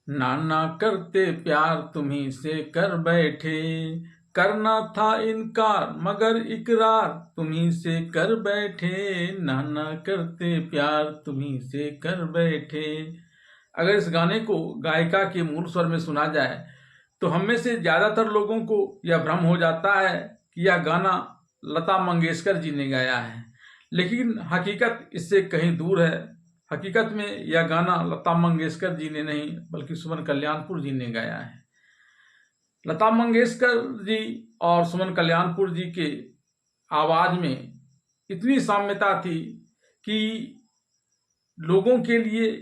नाना करते प्यार तुम्ही से कर बैठे, करना था इनकार मगर इकरार तुम्ही से कर बैठे, नाना करते प्यार तुम्ही से कर बैठे। अगर इस गाने को गायिका के मूल स्वर में सुना जाए तो हम में से ज्यादातर लोगों को यह भ्रम हो जाता है कि यह गाना लता मंगेशकर जी ने गाया है, लेकिन हकीकत इससे कहीं दूर है। हकीकत में यह गाना लता मंगेशकर जी ने नहीं बल्कि सुमन कल्याणपुर जी ने गाया है। लता मंगेशकर जी और सुमन कल्याणपुर जी के आवाज में इतनी साम्यता थी कि लोगों के लिए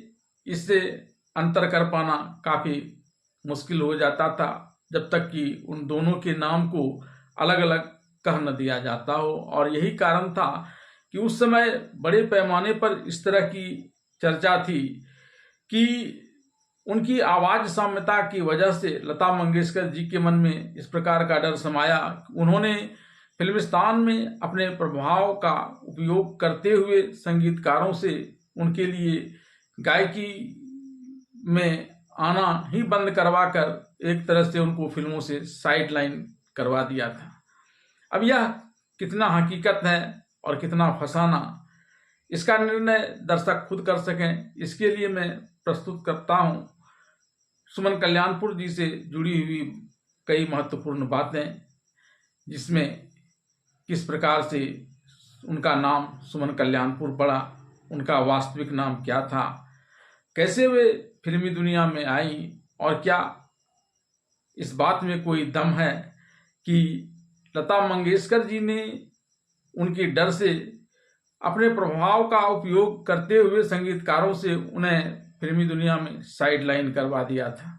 इससे अंतर कर पाना काफी मुश्किल हो जाता था, जब तक कि उन दोनों के नाम को अलग अलग कह न दिया जाता हो। और यही कारण था कि उस समय बड़े पैमाने पर इस तरह की चर्चा थी कि उनकी आवाज साम्यता की वजह से लता मंगेशकर जी के मन में इस प्रकार का डर समाया। उन्होंने फिल्मिस्तान में अपने प्रभाव का उपयोग करते हुए संगीतकारों से उनके लिए गायकी में आना ही बंद करवाकर एक तरह से उनको फिल्मों से साइडलाइन करवा दिया था। अब यह कितना हकीकत है और कितना फसाना, इसका निर्णय दर्शक खुद कर सकें, इसके लिए मैं प्रस्तुत करता हूं सुमन कल्याणपुर जी से जुड़ी हुई कई महत्वपूर्ण बातें, जिसमें किस प्रकार से उनका नाम सुमन कल्याणपुर पड़ा, उनका वास्तविक नाम क्या था, कैसे वे फिल्मी दुनिया में आई, और क्या इस बात में कोई दम है कि लता मंगेशकर जी ने उनकी डर से अपने प्रभाव का उपयोग करते हुए संगीतकारों से उन्हें फिल्मी दुनिया में साइडलाइन करवा दिया था।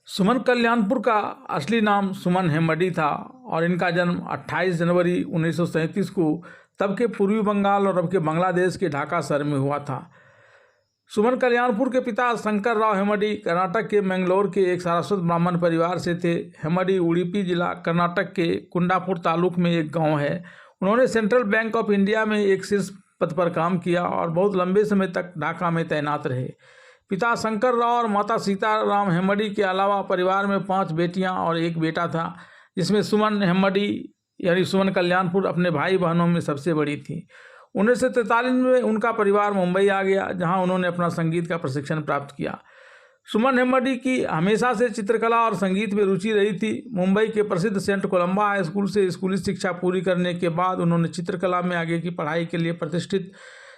सुमन कल्याणपुर का असली नाम सुमन हेम्मडी था और इनका जन्म 28 जनवरी 1937 को तब के पूर्वी बंगाल और अब के बांग्लादेश के ढाका शहर में हुआ था। सुमन कल्याणपुर के पिता शंकर राव हेम्मडी कर्नाटक के मैंगलोर के एक सारस्वत ब्राह्मण परिवार से थे। हेम्मडी उडुपी जिला कर्नाटक के कुंडापुर तालुक में एक गांव है। उन्होंने सेंट्रल बैंक ऑफ इंडिया में एक शीर्ष पद पर काम किया और बहुत लंबे समय तक ढाका में तैनात रहे। पिता शंकर राव और माता सीताराम हेम्मडी के अलावा परिवार में 5 बेटियां और एक बेटा था, जिसमें सुमन हेम्मडी यानी सुमन कल्याणपुर अपने भाई बहनों में सबसे बड़ी थी। 1943 में उनका परिवार मुंबई आ गया, जहां उन्होंने अपना संगीत का प्रशिक्षण प्राप्त किया। सुमन हेम्मडी की हमेशा से चित्रकला और संगीत में रुचि रही थी। मुंबई के प्रसिद्ध सेंट कोलंबा हाई स्कूल से स्कूली शिक्षा पूरी करने के बाद उन्होंने चित्रकला में आगे की पढ़ाई के लिए प्रतिष्ठित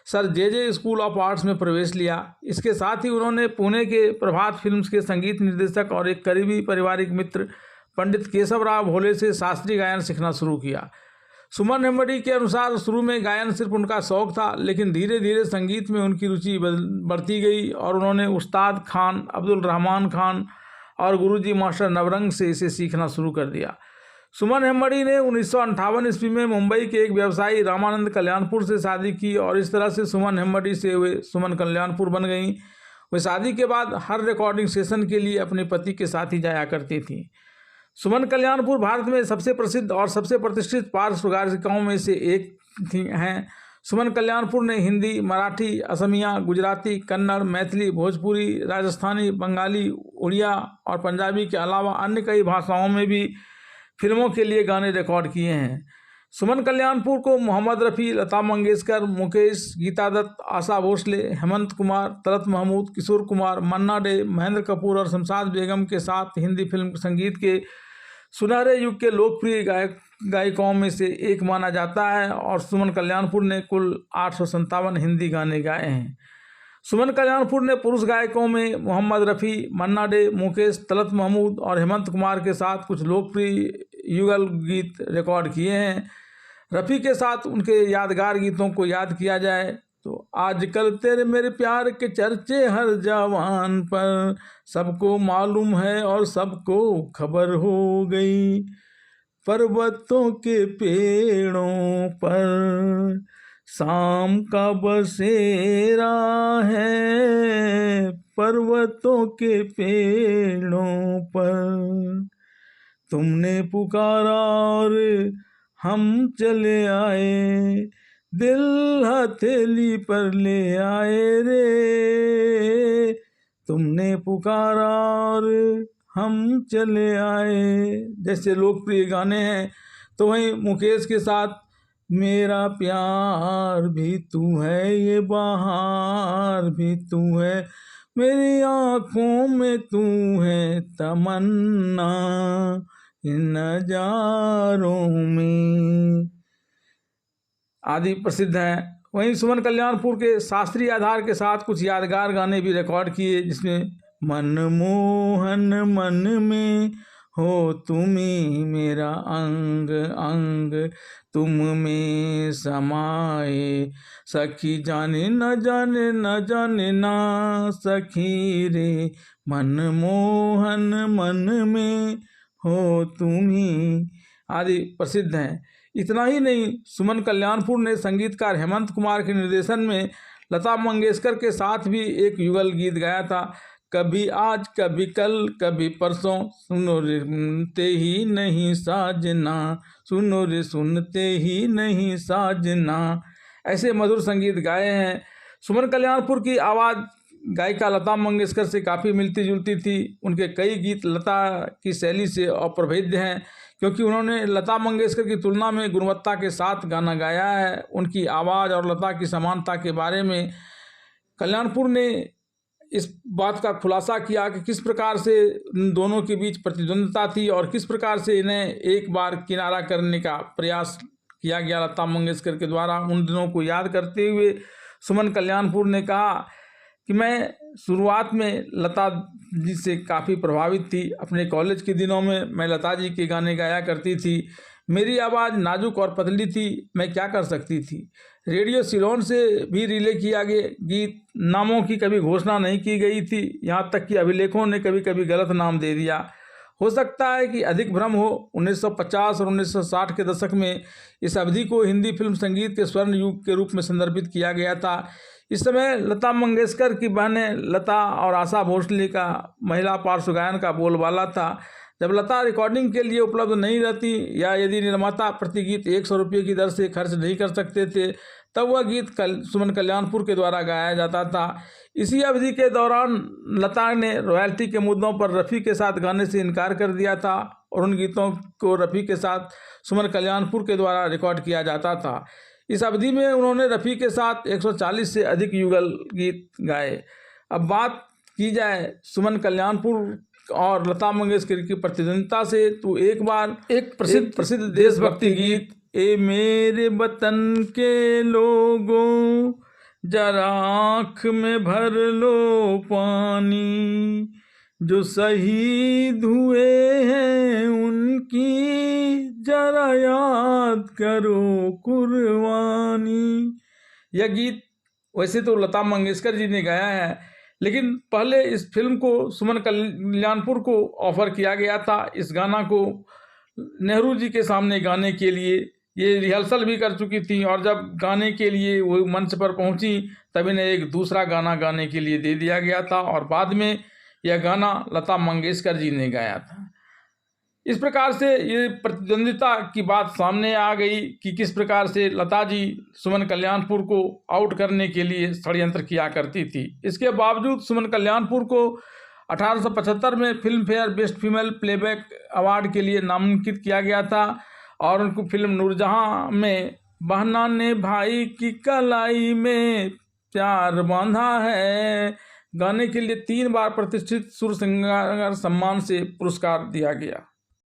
sir J school of arts में प्रवेश लिया। इसके साथ ही उन्होंने पुणे के प्रभात फिल्म्स के संगीत निर्देशक और एक करीबी पारिवारिक मित्र पंडित केशवराव भोले से शास्त्रीय गायन सीखना शुरू किया। सुमन हेम्मडी के अनुसार शुरू में गायन सिर्फ उनका शौक था, लेकिन धीरे धीरे संगीत में उनकी रुचि बढ़ती गई और उन्होंने उस्ताद खान अब्दुल रहमान खान और गुरुजी मास्टर नवरंग से इसे सीखना शुरू कर दिया। सुमन हेम्मडी ने 1958 ईस्वी में मुंबई के एक व्यवसायी रामानंद कल्याणपुर से शादी की और इस तरह से सुमन हेम्मडी से वे सुमन कल्याणपुर बन गईं। वे शादी के बाद हर रिकॉर्डिंग सेशन के लिए अपने पति के साथ ही जाया करती थीं। सुमन कल्याणपुर भारत में सबसे प्रसिद्ध और सबसे प्रतिष्ठित पार्श्व गायिकाओं में से एक हैं। सुमन कल्याणपुर ने हिंदी, मराठी, असमिया, गुजराती, कन्नड़, मैथिली, भोजपुरी, राजस्थानी, बंगाली, उड़िया और पंजाबी के अलावा अन्य कई भाषाओं में भी फिल्मों के लिए गाने रिकॉर्ड किए हैं। सुमन कल्याणपुर को मोहम्मद रफ़ी, लता मंगेशकर, मुकेश, गीता दत्त, आशा भोसले, हेमंत कुमार, तलत महमूद, किशोर कुमार, मन्ना डे, महेंद्र कपूर और शमशाद बेगम के साथ हिंदी फिल्म संगीत के सुनहरे युग के लोकप्रिय गायिकाओं में से एक माना जाता है और सुमन कल्याणपुर ने कुल 857 हिंदी गाने गाए हैं। सुमन कल्याणपुर ने पुरुष गायकों में मोहम्मद रफ़ी, मन्ना डे, मुकेश, तलत महमूद और हेमंत कुमार के साथ कुछ लोकप्रिय युगल गीत रिकॉर्ड किए हैं। रफ़ी के साथ उनके यादगार गीतों को याद किया जाए तो आजकल तेरे मेरे प्यार के चर्चे हर जवान पर, सबको मालूम है और सबको खबर हो गई, पर्वतों के पेड़ों पर शाम का बसेरा है, पर्वतों के पेड़ों पर तुमने पुकारा और हम चले आए, दिल हथेली पर ले आए रे, तुमने पुकारा और हम चले आए, जैसे लोकप्रिय गाने हैं। तो वहीं मुकेश के साथ मेरा प्यार भी तू है, ये बहार भी तू है, मेरी आँखों में तू है तमन्ना, इन नजारों में आदि प्रसिद्ध हैं। वहीं सुमन कल्याणपुर के शास्त्रीय आधार के साथ कुछ यादगार गाने भी रिकॉर्ड किए, जिसमें मनमोहन मन में हो तुम्ही मेरा अंग अंग, तुम में समाए, सखी जाने न जाने न जाने ना सखी रे, मनमोहन मन में हो तुम्ही आदि प्रसिद्ध हैं। इतना ही नहीं, सुमन कल्याणपुर ने संगीतकार हेमंत कुमार के निर्देशन में लता मंगेशकर के साथ भी एक युगल गीत गाया था, कभी आज कभी कल कभी परसों, सुनो रे सुनते ही नहीं साजना, सुनो रे सुनते ही नहीं साजना। ऐसे मधुर संगीत गाए हैं। सुमन कल्याणपुर की आवाज़ गायिका लता मंगेशकर से काफ़ी मिलती जुलती थी। उनके कई गीत लता की शैली से अप्रभेद्य हैं, क्योंकि उन्होंने लता मंगेशकर की तुलना में गुणवत्ता के साथ गाना गाया है। उनकी आवाज़ और लता की समानता के बारे में कल्याणपुर ने इस बात का खुलासा किया कि किस प्रकार से इन दोनों के बीच प्रतिद्वंद्विता थी और किस प्रकार से इन्हें एक बार किनारा करने का प्रयास किया गया लता मंगेशकर के द्वारा। उन दिनों को याद करते हुए सुमन कल्याणपुर ने कहा कि मैं शुरुआत में लता जी से काफ़ी प्रभावित थी। अपने कॉलेज के दिनों में मैं लता जी के गाने गाया करती थी। मेरी आवाज़ नाजुक और पतली थी, मैं क्या कर सकती थी। रेडियो सिलोन से भी रिले किया गया गीत नामों की कभी घोषणा नहीं की गई थी, यहाँ तक कि अभिलेखों ने कभी कभी गलत नाम दे दिया। हो सकता है कि अधिक भ्रम हो। 1950 और 1960 के दशक में इस अवधि को हिंदी फिल्म संगीत के स्वर्ण युग के रूप में संदर्भित किया गया था। इस समय लता मंगेशकर की बहनें लता और आशा भोसले का महिला पार्श्व गायन का बोलबाला था। जब लता रिकॉर्डिंग के लिए उपलब्ध नहीं रहती या यदि निर्माता प्रति गीत 100 रुपये की दर से खर्च नहीं कर सकते थे, तब वह गीत सुमन कल्याणपुर के द्वारा गाया जाता था। इसी अवधि के दौरान लता ने रॉयल्टी के मुद्दों पर रफ़ी के साथ गाने से इनकार कर दिया था और उन गीतों को रफ़ी के साथ सुमन कल्याणपुर के द्वारा रिकॉर्ड किया जाता था। इस अवधि में उन्होंने रफ़ी के साथ 140 से अधिक युगल गीत गाए। अब बात की जाए सुमन कल्याणपुर और लता मंगेशकर की प्रतिद्वंदिता से, तो एक बार एक प्रसिद्ध देशभक्ति गीत ए मेरे वतन के लोगों जरा आँख में भर लो पानी, जो शहीद हुए हैं उनकी जरा याद करो कुर्बानी। यह गीत वैसे तो लता मंगेशकर जी ने गाया है, लेकिन पहले इस फिल्म को सुमन कल्याणपुर को ऑफर किया गया था। इस गाना को नेहरू जी के सामने गाने के लिए ये रिहर्सल भी कर चुकी थी और जब गाने के लिए वो मंच पर पहुंची तब इन्हें एक दूसरा गाना गाने के लिए दे दिया गया था और बाद में यह गाना लता मंगेशकर जी ने गाया था। इस प्रकार से ये प्रतिद्वंदिता की बात सामने आ गई कि किस प्रकार से लता जी सुमन कल्याणपुर को आउट करने के लिए षड्यंत्र किया करती थी। इसके बावजूद सुमन कल्याणपुर को 1875 में film fair best female playback award के लिए नामांकित किया गया था और उनको फिल्म नूरजहां में बहना ने भाई की कलाई में प्यार बांधा है गाने के लिए 3 बार प्रतिष्ठित सुर सिंगर सम्मान से पुरस्कार दिया गया।